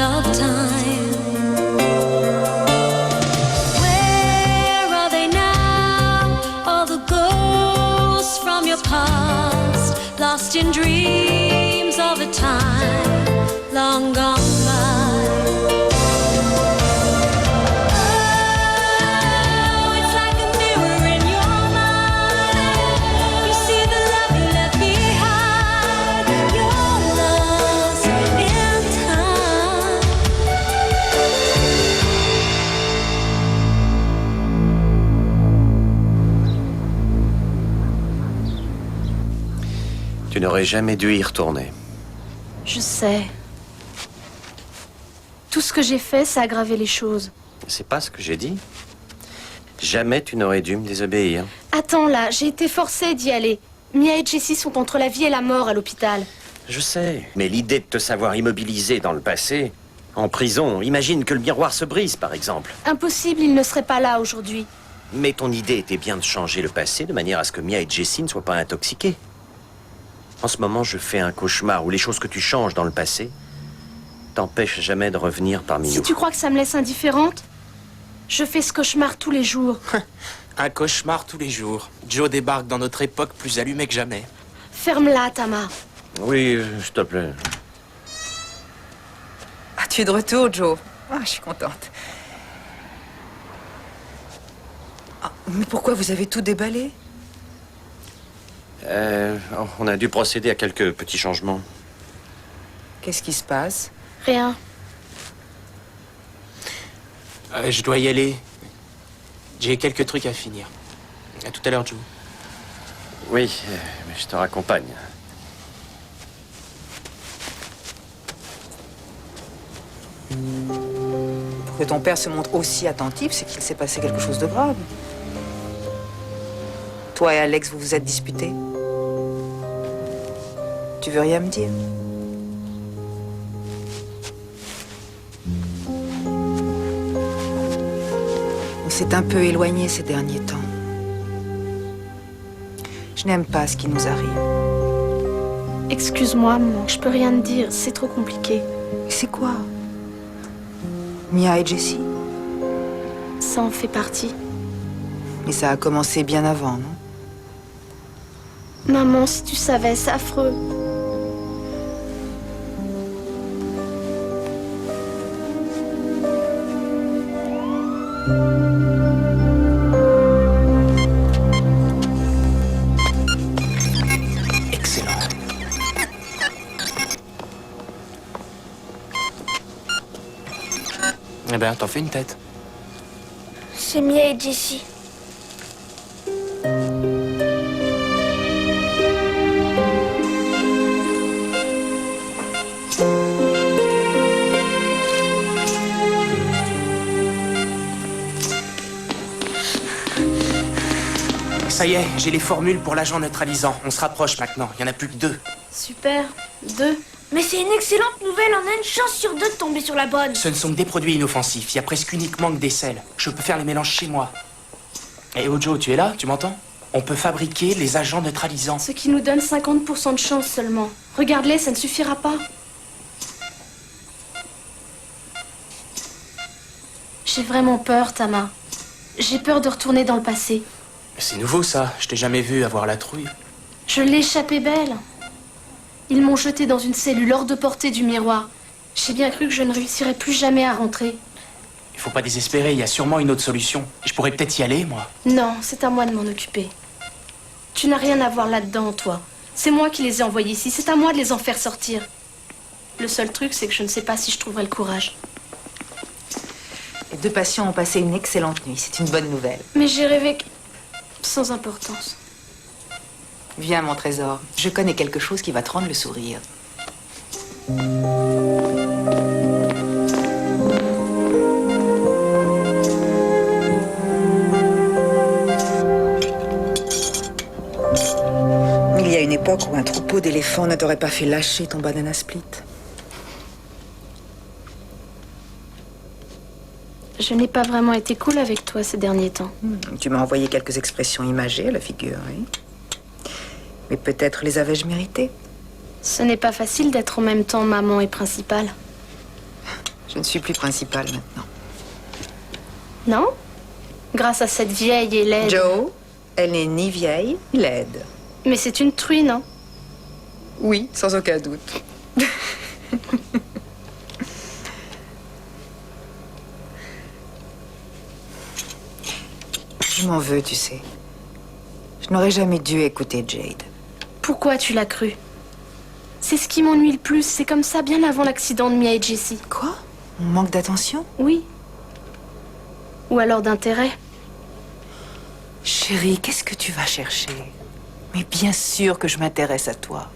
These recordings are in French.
of time. Where are they now? All the ghosts from your past, lost in dreams of a time long gone by. Tu n'aurais jamais dû y retourner. Je sais. Tout ce que j'ai fait, ça a aggravé les choses. C'est pas ce que j'ai dit. Jamais tu n'aurais dû me désobéir. Attends là, j'ai été forcée d'y aller. Mia et Jessie sont entre la vie et la mort à l'hôpital. Je sais, mais l'idée de te savoir immobilisé dans le passé, en prison, imagine que le miroir se brise, par exemple. Impossible, ils ne seraient pas là aujourd'hui. Mais ton idée était bien de changer le passé de manière à ce que Mia et Jessie ne soient pas intoxiquées. En ce moment, je fais un cauchemar où les choses que tu changes dans le passé t'empêchent jamais de revenir parmi nous. Si tu crois que ça me laisse indifférente, je fais ce cauchemar tous les jours. Un cauchemar tous les jours. Joe débarque dans notre époque plus allumé que jamais. Ferme-la, Tama. Oui, s'il te plaît. Ah, tu es de retour, Joe. Ah, je suis contente. Ah, mais pourquoi vous avez tout déballé? On a dû procéder à quelques petits changements. Qu'est-ce qui se passe? Rien. Je dois y aller. J'ai quelques trucs à finir. À tout à l'heure, Joe. Oui, mais je te raccompagne. Pour que ton père se montre aussi attentif, c'est qu'il s'est passé quelque chose de grave. Toi et Alex, vous vous êtes disputés. Tu veux rien me dire? On s'est un peu éloigné ces derniers temps. Je n'aime pas ce qui nous arrive. Excuse-moi, maman, je peux rien te dire, c'est trop compliqué. C'est quoi? Mia et Jessie? Ça en fait partie. Mais ça a commencé bien avant, non? Maman, si tu savais, c'est affreux. Excellent. Eh ben, t'en fais une tête. C'est Mia et Jessie. Ça y est, j'ai les formules pour l'agent neutralisant. On se rapproche maintenant. Il n'y en a plus que 2. Super. 2. Mais c'est une excellente nouvelle, on a une chance sur 2 de tomber sur la bonne. Ce ne sont que des produits inoffensifs. Il y a presque uniquement que des sels. Je peux faire les mélanges chez moi. Et Ojo, tu es là? Tu m'entends? On peut fabriquer les agents neutralisants. Ce qui nous donne 50% de chance seulement. Regarde-les, ça ne suffira pas. J'ai vraiment peur, Tama. J'ai peur de retourner dans le passé. C'est nouveau, ça. Je t'ai jamais vu avoir la trouille. Je l'ai échappé belle. Ils m'ont jetée dans une cellule hors de portée du miroir. J'ai bien cru que je ne réussirais plus jamais à rentrer. Il faut pas désespérer. Il y a sûrement une autre solution. Je pourrais peut-être y aller, moi. Non, c'est à moi de m'en occuper. Tu n'as rien à voir là-dedans, toi. C'est moi qui les ai envoyés ici. C'est à moi de les en faire sortir. Le seul truc, c'est que je ne sais pas si je trouverai le courage. Les 2 patients ont passé une excellente nuit. C'est une bonne nouvelle. Mais j'ai rêvé sans importance. Viens, mon trésor. Je connais quelque chose qui va te rendre le sourire. Il y a une époque où un troupeau d'éléphants ne t'aurait pas fait lâcher ton banana split. Je n'ai pas vraiment été cool avec toi ces derniers temps. Tu m'as envoyé quelques expressions imagées à la figure, oui. Mais peut-être les avais-je méritées. Ce n'est pas facile d'être en même temps maman et principale. Je ne suis plus principale maintenant. Non? Grâce à cette vieille et laide... Joe, elle n'est ni vieille, ni laide. Mais c'est une truie, non? Oui, sans aucun doute. Je m'en veux, tu sais. Je n'aurais jamais dû écouter Jade. Pourquoi tu l'as cru? C'est ce qui m'ennuie le plus. C'est comme ça bien avant l'accident de Mia et Jessie. Quoi? On manque d'attention? Oui. Ou alors d'intérêt. Chérie, qu'est-ce que tu vas chercher? Mais bien sûr que je m'intéresse à toi.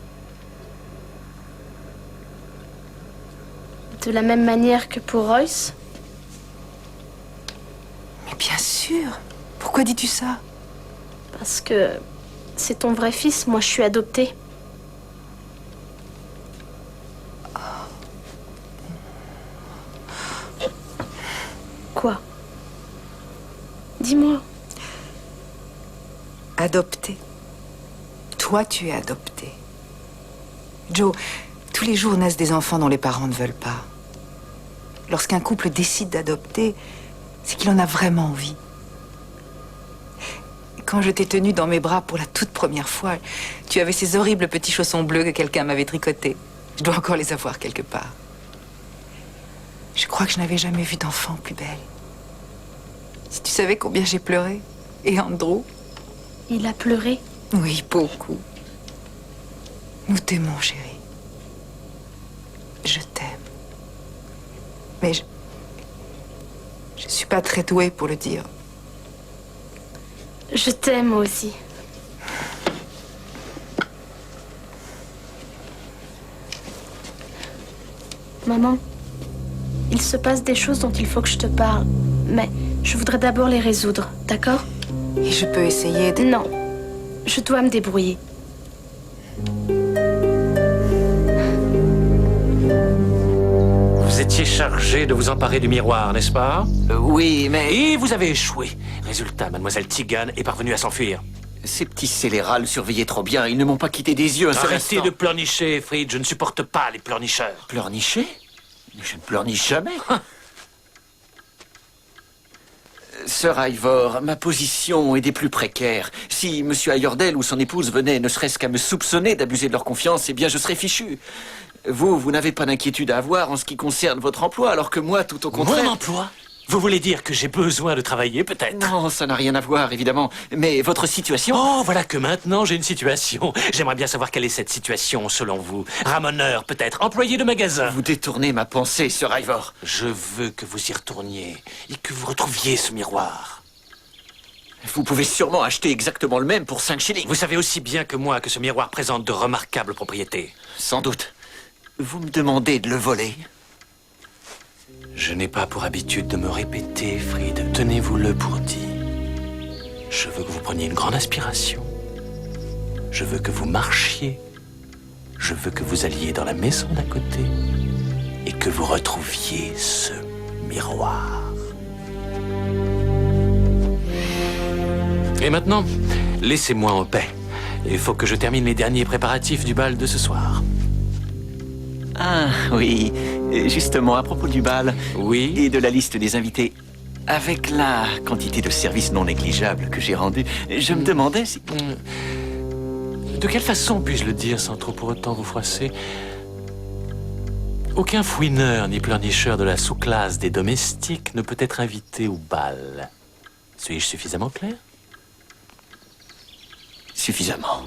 De la même manière que pour Royce? Mais bien sûr. Pourquoi dis-tu ça? Parce que c'est ton vrai fils, moi je suis adoptée. Quoi? Dis-moi. Adopté. Toi, tu es adopté. Joe, tous les jours naissent des enfants dont les parents ne veulent pas. Lorsqu'un couple décide d'adopter, c'est qu'il en a vraiment envie. Quand je t'ai tenue dans mes bras pour la toute première fois, tu avais ces horribles petits chaussons bleus que quelqu'un m'avait tricotés. Je dois encore les avoir quelque part. Je crois que je n'avais jamais vu d'enfant plus belle. Si tu savais combien j'ai pleuré. Et Andrew? Il a pleuré? Oui, beaucoup. Nous t'aimons, chérie. Je t'aime. Mais je suis pas très douée pour le dire. Je t'aime moi aussi. Maman, il se passe des choses dont il faut que je te parle. Mais je voudrais d'abord les résoudre, d'accord? Et je peux essayer de... Non, je dois me débrouiller. Vous étiez chargé de vous emparer du miroir, n'est-ce pas? Oui, mais Et vous avez échoué. Résultat, mademoiselle Teagan est parvenue à s'enfuir. ces petits scélérats le surveillaient trop bien. Ils ne m'ont pas quitté des yeux un seul Arrêtez instant. de pleurnicher, Fried. Je ne supporte pas les pleurnicheurs. Pleurnicher? Je ne pleurniche jamais. Sir Ivor, ma position est des plus précaires. Si M. Ayordel ou son épouse venaient ne serait-ce qu'à me soupçonner d'abuser de leur confiance, eh bien je serais fichu. Vous n'avez pas d'inquiétude à avoir en ce qui concerne votre emploi, alors que moi, tout au contraire... Mon emploi? Vous voulez dire que j'ai besoin de travailler, peut-être? Non, ça n'a rien à voir, évidemment. Mais votre situation... Oh, voilà que maintenant j'ai une situation. J'aimerais bien savoir quelle est cette situation, selon vous. Ramoneur, peut-être. Employé de magasin. Vous détournez ma pensée, Sir Ivor. Je veux que vous y retourniez et que vous retrouviez ce miroir. Vous pouvez sûrement acheter exactement le même pour 5 shillings. Vous savez aussi bien que moi que ce miroir présente de remarquables propriétés. Sans doute. Vous me demandez de le voler? Je n'ai pas pour habitude de me répéter, Fried. Tenez-vous-le pour dit. Je veux que vous preniez une grande inspiration. Je veux que vous marchiez. Je veux que vous alliez dans la maison d'à côté et que vous retrouviez ce miroir. Et maintenant, laissez-moi en paix. Il faut que je termine les derniers préparatifs du bal de ce soir. Ah, oui. Justement, à propos du bal... Oui? Et de la liste des invités... Avec la quantité de services non négligeables que j'ai rendus, je me demandais si... De quelle façon puis-je le dire sans trop pour autant vous froisser? Aucun fouineur ni pleurnicheur de la sous-classe des domestiques ne peut être invité au bal. Suis-je suffisamment clair? Suffisamment.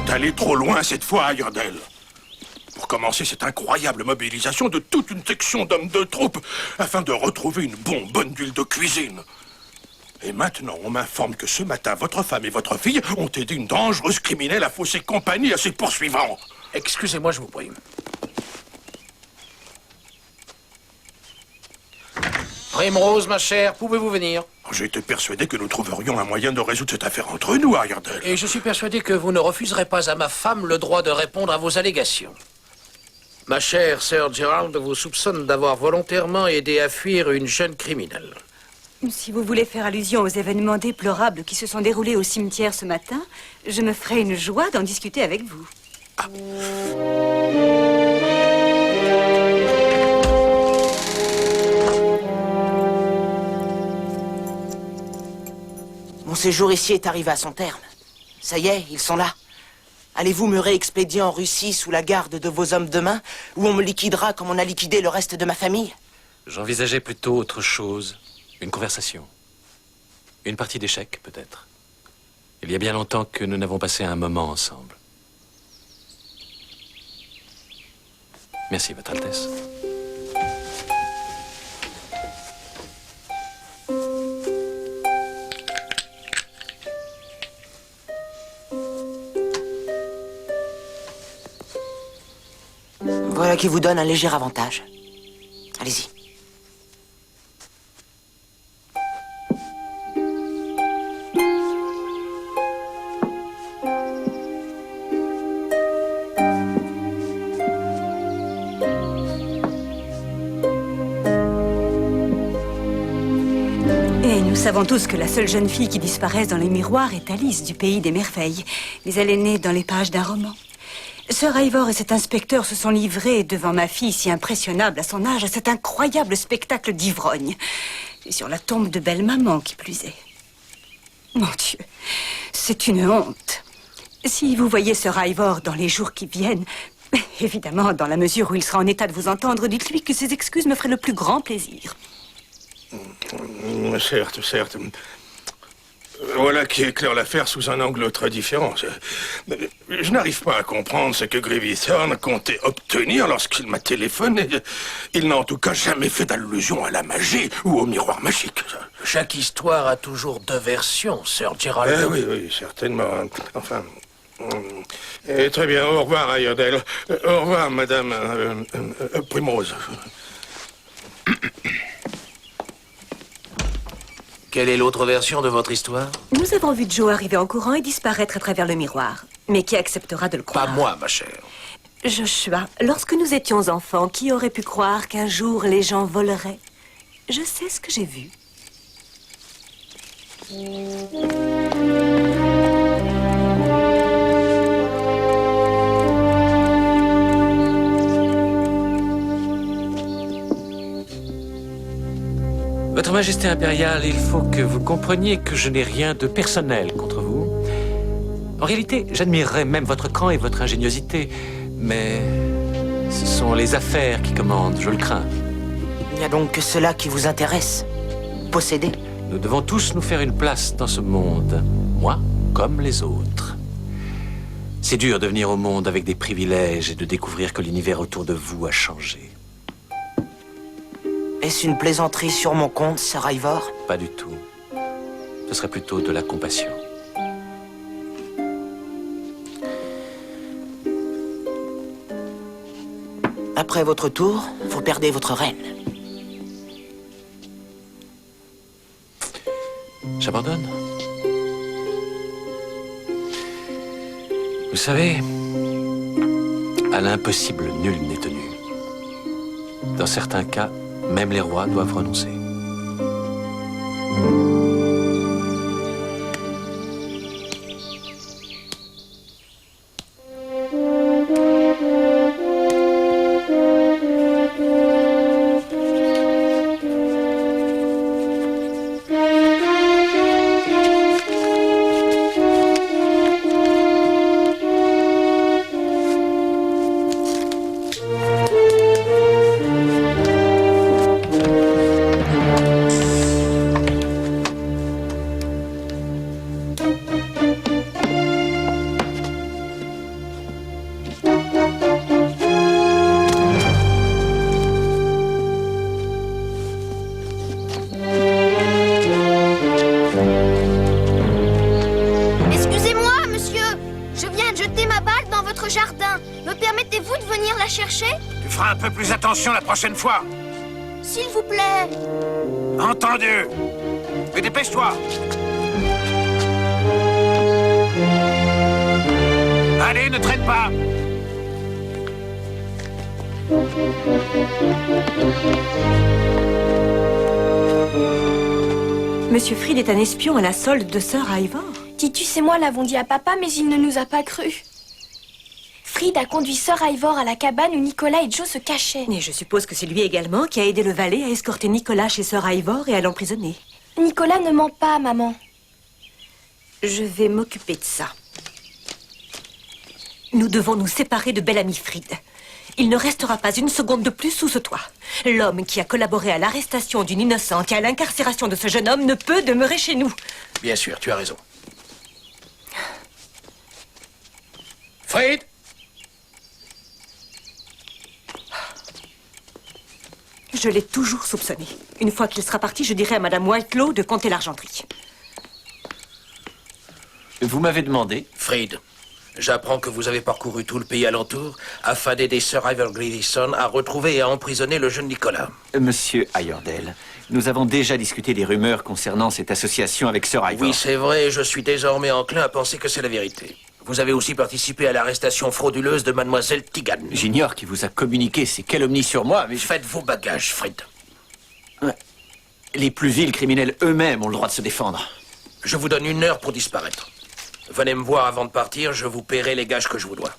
Aller trop loin cette fois, Ayordel. Pour commencer cette incroyable mobilisation de toute une section d'hommes de troupe afin de retrouver une bonbonne d'huile de cuisine. Et maintenant, on m'informe que ce matin, votre femme et votre fille ont aidé une dangereuse criminelle à fausser compagnie à ses poursuivants. Excusez-moi, je vous prie. Primrose, ma chère, pouvez-vous venir? J'ai été persuadé que nous trouverions un moyen de résoudre cette affaire entre nous, Ayordel. Et je suis persuadé que vous ne refuserez pas à ma femme le droit de répondre à vos allégations. Ma chère sœur Gerald vous soupçonne d'avoir volontairement aidé à fuir une jeune criminelle. Si vous voulez faire allusion aux événements déplorables qui se sont déroulés au cimetière ce matin, je me ferai une joie d'en discuter avec vous. Mon séjour ici est arrivé à son terme. Ça y est, ils sont là. Allez-vous me réexpédier en Russie sous la garde de vos hommes de main, ou on me liquidera comme on a liquidé le reste de ma famille? J'envisageais plutôt autre chose. Une conversation. Une partie d'échecs, peut-être. Il y a bien longtemps que nous n'avons passé un moment ensemble. Merci, Votre Altesse. Voilà qui vous donne un léger avantage. Allez-y. Et nous savons tous que la seule jeune fille qui disparaisse dans les miroirs est Alice du Pays des Merveilles. Mais elle est née dans les pages d'un roman. Sir Ivor et cet inspecteur se sont livrés devant ma fille si impressionnable à son âge à cet incroyable spectacle d'ivrogne. Et sur la tombe de belle-maman, qui plus est. Mon Dieu, c'est une honte. Si vous voyez Sir Ivor dans les jours qui viennent, évidemment, dans la mesure où il sera en état de vous entendre, dites-lui que ses excuses me feraient le plus grand plaisir. Certes, certes. Voilà qui éclaire l'affaire sous un angle très différent. Je n'arrive pas à comprendre ce que Grievithorn comptait obtenir lorsqu'il m'a téléphoné. Il n'a en tout cas jamais fait d'allusion à la magie ou au miroir magique. Chaque histoire a toujours deux versions, Sir Gerald. Oui, oui, certainement. Enfin... très bien, au revoir, Ayodel. Au revoir, Madame Primrose. Quelle est l'autre version de votre histoire? Nous avons vu Joe arriver en courant et disparaître à travers le miroir. Mais qui acceptera de le croire? Pas moi, ma chère. Joshua, lorsque nous étions enfants, qui aurait pu croire qu'un jour les gens voleraient? Je sais ce que j'ai vu. Votre Majesté impériale, il faut que vous compreniez que je n'ai rien de personnel contre vous. En réalité, j'admirerais même votre cran et votre ingéniosité, mais ce sont les affaires qui commandent, je le crains. Il n'y a donc que cela qui vous intéresse. Posséder. Nous devons tous nous faire une place dans ce monde, moi comme les autres. C'est dur de venir au monde avec des privilèges et de découvrir que l'univers autour de vous a changé. Est-ce une plaisanterie sur mon compte, Sir Ivor? Pas du tout. Ce serait plutôt de la compassion. Après votre tour, vous perdez votre reine. J'abandonne. Vous savez, à l'impossible, nul n'est tenu. Dans certains cas, même les rois doivent renoncer. La prochaine fois. S'il vous plaît. Entendu. Mais dépêche-toi. Allez, ne traîne pas. Monsieur Fried est un espion à la solde de Sir Ivor. Titus et moi l'avons dit à papa, mais il ne nous a pas cru. Fried a conduit Sir Ivor à la cabane où Nicolas et Joe se cachaient. Et je suppose que c'est lui également qui a aidé le valet à escorter Nicolas chez Sir Ivor et à l'emprisonner. Nicolas ne ment pas, maman. Je vais m'occuper de ça. Nous devons nous séparer de Bel-Ami Fried. Il ne restera pas une seconde de plus sous ce toit. L'homme qui a collaboré à l'arrestation d'une innocente et à l'incarcération de ce jeune homme ne peut demeurer chez nous. Bien sûr, tu as raison. Fried! Je l'ai toujours soupçonné. Une fois qu'il sera parti, je dirai à Madame Whitelaw de compter l'argenterie. Vous m'avez demandé? Fried, j'apprends que vous avez parcouru tout le pays alentour afin d'aider Sir Ivor Gleeson à retrouver et à emprisonner le jeune Nicolas. Monsieur Ayordale, nous avons déjà discuté des rumeurs concernant cette association avec Sir Ivor. Oui, c'est vrai, je suis désormais enclin à penser que c'est la vérité. Vous avez aussi participé à l'arrestation frauduleuse de Mademoiselle Tigan. J'ignore qui vous a communiqué ces calomnies sur moi, mais... Faites vos bagages, Fried. Ouais. Les plus vils criminels eux-mêmes ont le droit de se défendre. Je vous donne 1 heure pour disparaître. Venez me voir avant de partir, je vous paierai les gages que je vous dois.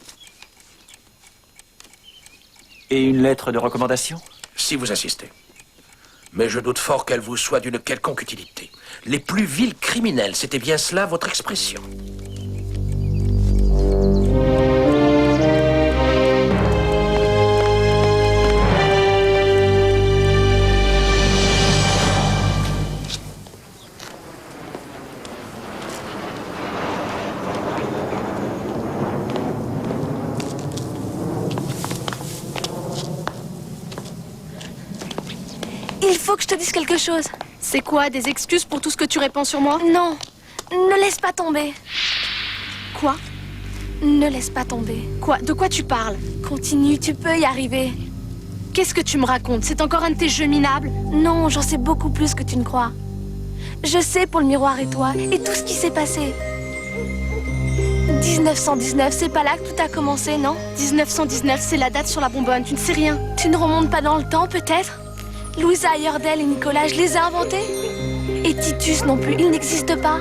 Et une lettre de recommandation? Si vous insistez. Mais je doute fort qu'elle vous soit d'une quelconque utilité. Les plus vils criminels, c'était bien cela votre expression. Il faut que je te dise quelque chose. C'est quoi, des excuses pour tout ce que tu répands sur moi? Non, ne laisse pas tomber. Quoi? Ne laisse pas tomber. Quoi? De quoi tu parles? Continue, tu peux y arriver. Qu'est-ce que tu me racontes? C'est encore un de tes jeux minables? Non, j'en sais beaucoup plus que tu ne crois. Je sais pour le miroir et toi, et tout ce qui s'est passé. 1919, c'est pas là que tout a commencé, non? 1919, c'est la date sur la bonbonne, tu ne sais rien. Tu ne remontes pas dans le temps, peut-être? Louisa Ayordale et Nicolas, je les ai inventés? Et Titus non plus, il n'existe pas.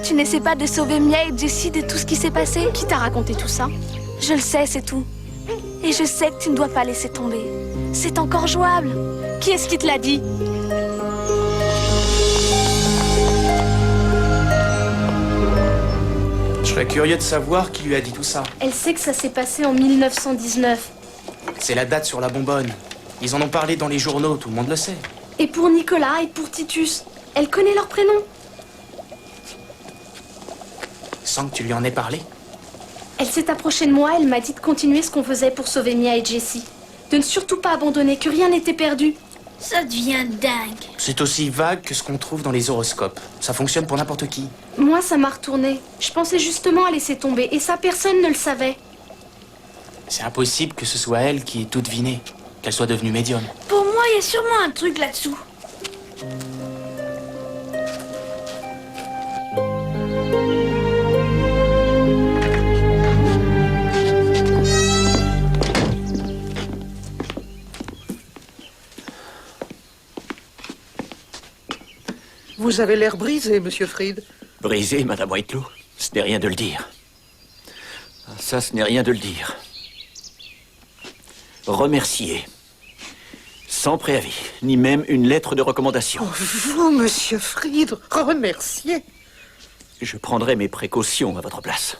Tu n'essaies pas de sauver Mia et Jessie de tout ce qui s'est passé? Qui t'a raconté tout ça? Je le sais, c'est tout. Et je sais que tu ne dois pas laisser tomber. C'est encore jouable. Qui est-ce qui te l'a dit? Je serais curieux de savoir qui lui a dit tout ça. Elle sait que ça s'est passé en 1919. C'est la date sur la bonbonne. Ils en ont parlé dans les journaux, tout le monde le sait. Et pour Nicolas et pour Titus, elle connaît leurs prénoms. Sans que tu lui en aies parlé? Elle s'est approchée de moi, elle m'a dit de continuer ce qu'on faisait pour sauver Mia et Jessie. De ne surtout pas abandonner, que rien n'était perdu. Ça devient dingue. C'est aussi vague que ce qu'on trouve dans les horoscopes. Ça fonctionne pour n'importe qui. Moi, ça m'a retourné. Je pensais justement à laisser tomber, et ça, personne ne le savait. C'est impossible que ce soit elle qui ait tout deviné. Qu'elle soit devenue médium. Pour moi, il y a sûrement un truc là-dessous. Vous avez l'air brisé, Monsieur Fried. Brisé, Madame Whitelaw? Ce n'est rien de le dire. Ça, ce n'est rien de le dire. Remercier. Sans préavis, ni même une lettre de recommandation. Oh, vous, Monsieur Fried, remercier. Je prendrai mes précautions à votre place.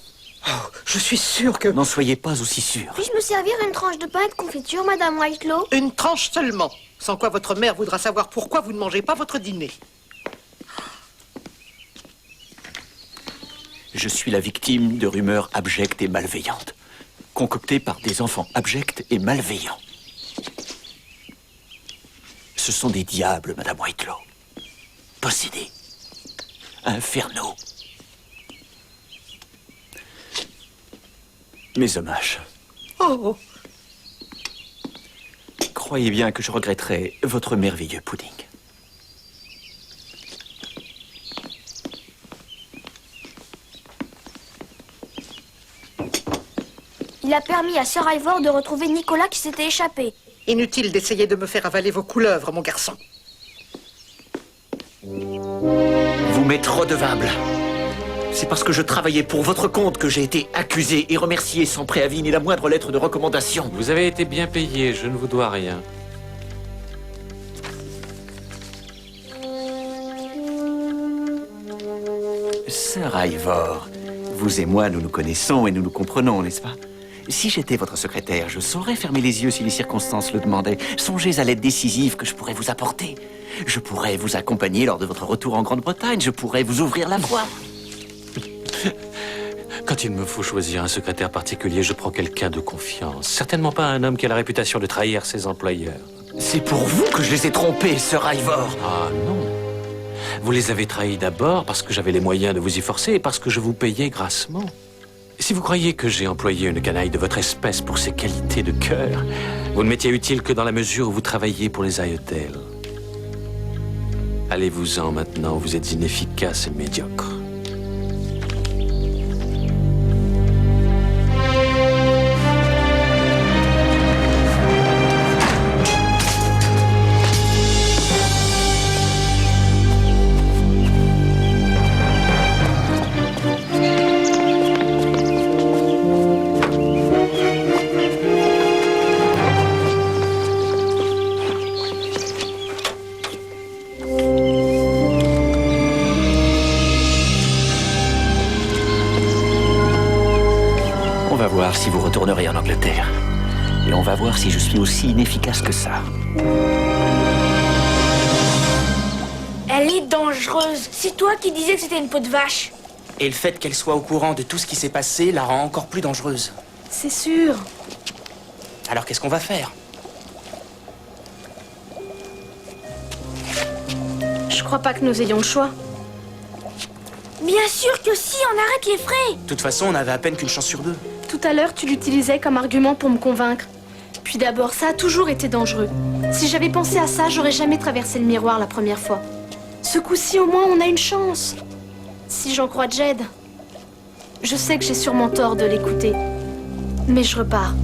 Oh, je suis sûr que... N'en soyez pas aussi sûr. Puis-je me servir une tranche de pain et de confiture, Madame Whitelaw? Une tranche seulement. Sans quoi votre mère voudra savoir pourquoi vous ne mangez pas votre dîner. Je suis la victime de rumeurs abjectes et malveillantes, concoctées par des enfants abjects et malveillants. Ce sont des diables, Madame Whitelaw. Possédés. Infernaux. Mes hommages. Oh. Croyez bien que je regretterai votre merveilleux pudding. Il a permis à Sir Ivor de retrouver Nicolas qui s'était échappé. Inutile d'essayer de me faire avaler vos couleuvres, mon garçon. Vous m'êtes redevable. C'est parce que je travaillais pour votre compte que j'ai été accusé et remercié sans préavis ni la moindre lettre de recommandation. Vous avez été bien payé, je ne vous dois rien. Sir Ivor, vous et moi, nous nous connaissons et nous nous comprenons, n'est-ce pas? Si j'étais votre secrétaire, je saurais fermer les yeux si les circonstances le demandaient. Songez à l'aide décisive que je pourrais vous apporter. Je pourrais vous accompagner lors de votre retour en Grande-Bretagne. Je pourrais vous ouvrir la voie. Quand il me faut choisir un secrétaire particulier, je prends quelqu'un de confiance. Certainement pas un homme qui a la réputation de trahir ses employeurs. C'est pour vous que je les ai trompés, Sir Ivor. Ah non. Vous les avez trahis d'abord parce que j'avais les moyens de vous y forcer et parce que je vous payais grassement. Si vous croyez que j'ai employé une canaille de votre espèce pour ses qualités de cœur, vous ne m'étiez utile que dans la mesure où vous travailliez pour les Ayodel. Allez-vous-en maintenant, vous êtes inefficace et médiocre. On va voir si vous retournerez en Angleterre. Et on va voir si je suis aussi inefficace que ça. Elle est dangereuse. C'est toi qui disais que c'était une peau de vache. Et le fait qu'elle soit au courant de tout ce qui s'est passé la rend encore plus dangereuse. C'est sûr. Alors qu'est-ce qu'on va faire? Je crois pas que nous ayons le choix. Bien sûr que si, on arrête les frais. De toute façon, on avait à peine qu'une chance sur deux. Tout à l'heure, tu l'utilisais comme argument pour me convaincre. Puis d'abord, ça a toujours été dangereux. Si j'avais pensé à ça, j'aurais jamais traversé le miroir la première fois. Ce coup-ci, au moins, on a une chance. Si j'en crois Jed. Je sais que j'ai sûrement tort de l'écouter. Mais je repars.